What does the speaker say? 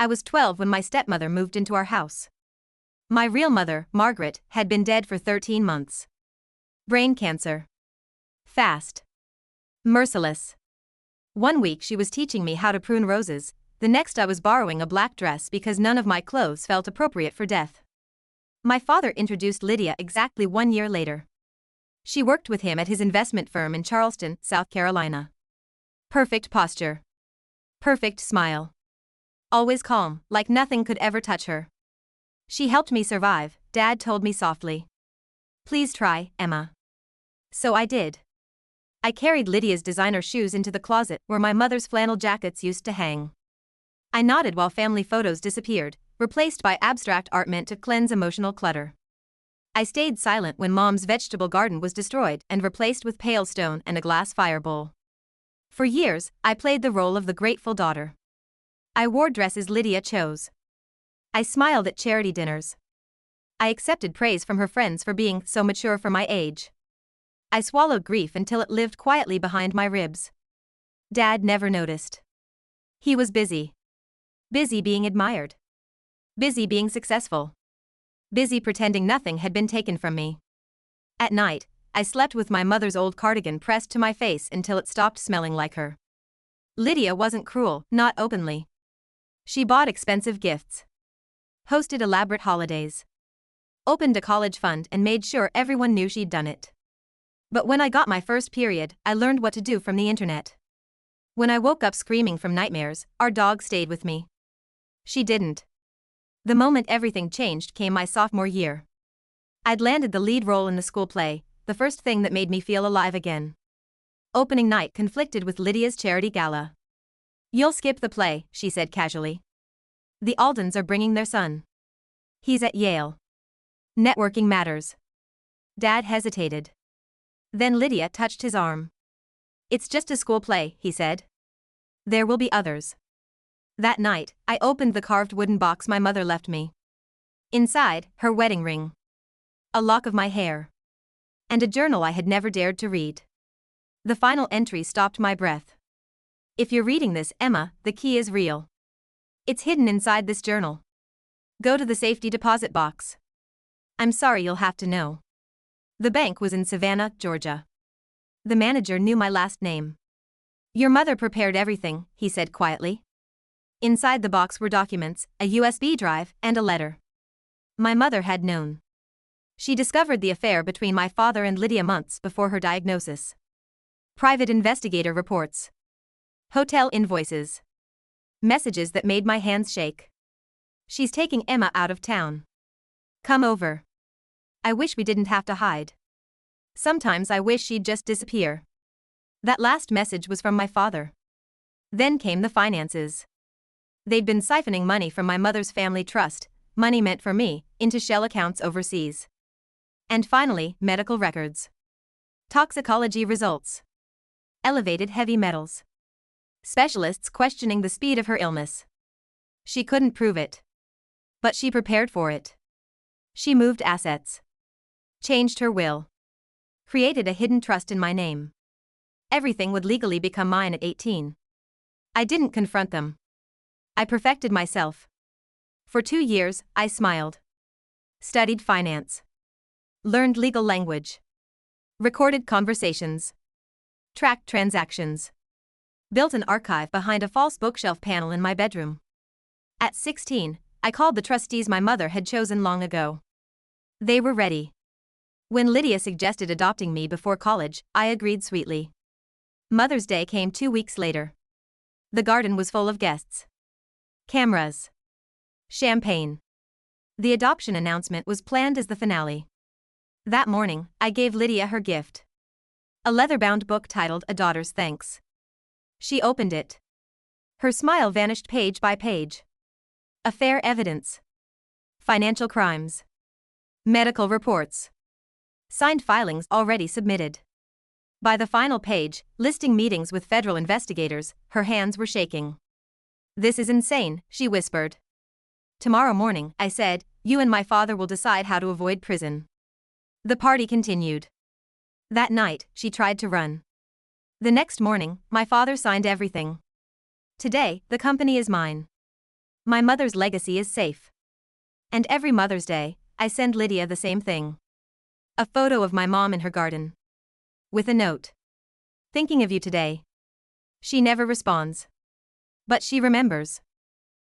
I was 12 when my stepmother moved into our house. My real mother, Margaret, had been dead for 13 months. Brain cancer. Fast. Merciless. One week she was teaching me how to prune roses, the next I was borrowing a black dress because none of my clothes felt appropriate for death. My father introduced Lydia exactly 1 year later. She worked with him at his investment firm in Charleston, South Carolina. Perfect posture. Perfect smile. Always calm, like nothing could ever touch her. She helped me survive, Dad told me softly. Please try, Emma. So I did. I carried Lydia's designer shoes into the closet where my mother's flannel jackets used to hang. I nodded while family photos disappeared, replaced by abstract art meant to cleanse emotional clutter. I stayed silent when Mom's vegetable garden was destroyed and replaced with pale stone and a glass fire bowl. For years, I played the role of the grateful daughter. I wore dresses Lydia chose. I smiled at charity dinners. I accepted praise from her friends for being so mature for my age. I swallowed grief until it lived quietly behind my ribs. Dad never noticed. He was busy. Busy being admired. Busy being successful. Busy pretending nothing had been taken from me. At night, I slept with my mother's old cardigan pressed to my face until it stopped smelling like her. Lydia wasn't cruel, not openly. She bought expensive gifts. Hosted elaborate holidays. Opened a college fund and made sure everyone knew she'd done it. But when I got my first period, I learned what to do from the internet. When I woke up screaming from nightmares, our dog stayed with me. She didn't. The moment everything changed came my sophomore year. I'd landed the lead role in the school play, the first thing that made me feel alive again. Opening night conflicted with Lydia's charity gala. You'll skip the play, she said casually. The Aldens are bringing their son. He's at Yale. Networking matters. Dad hesitated. Then Lydia touched his arm. It's just a school play, he said. There will be others. That night, I opened the carved wooden box my mother left me. Inside, her wedding ring. A lock of my hair. And a journal I had never dared to read. The final entry stopped my breath. If you're reading this, Emma, the key is real. It's hidden inside this journal. Go to the safety deposit box. I'm sorry you'll have to know. The bank was in Savannah, Georgia. The manager knew my last name. Your mother prepared everything, he said quietly. Inside the box were documents, a USB drive, and a letter. My mother had known. She discovered the affair between my father and Lydia months before her diagnosis. Private investigator reports. Hotel invoices. Messages that made my hands shake. She's taking Emma out of town. Come over. I wish we didn't have to hide. Sometimes I wish she'd just disappear. That last message was from my father. Then came the finances. They'd been siphoning money from my mother's family trust, money meant for me, into shell accounts overseas. And finally, medical records. Toxicology results. Elevated heavy metals. Specialists questioning the speed of her illness. She couldn't prove it. But she prepared for it. She moved assets. Changed her will. Created a hidden trust in my name. Everything would legally become mine at 18. I didn't confront them. I perfected myself. For 2 years, I smiled. Studied finance. Learned legal language. Recorded conversations. Tracked transactions. Built an archive behind a false bookshelf panel in my bedroom. At 16, I called the trustees my mother had chosen long ago. They were ready. When Lydia suggested adopting me before college, I agreed sweetly. Mother's Day came 2 weeks later. The garden was full of guests. Cameras. Champagne. The adoption announcement was planned as the finale. That morning, I gave Lydia her gift. A leather-bound book titled A Daughter's Thanks. She opened it. Her smile vanished page by page. Affair evidence. Financial crimes. Medical reports. Signed filings already submitted. By the final page, listing meetings with federal investigators, her hands were shaking. This is insane, she whispered. Tomorrow morning, I said, you and my father will decide how to avoid prison. The party continued. That night, she tried to run. The next morning, my father signed everything. Today, the company is mine. My mother's legacy is safe. And every Mother's Day, I send Lydia the same thing. A photo of my mom in her garden. With a note. Thinking of you today. She never responds. But she remembers.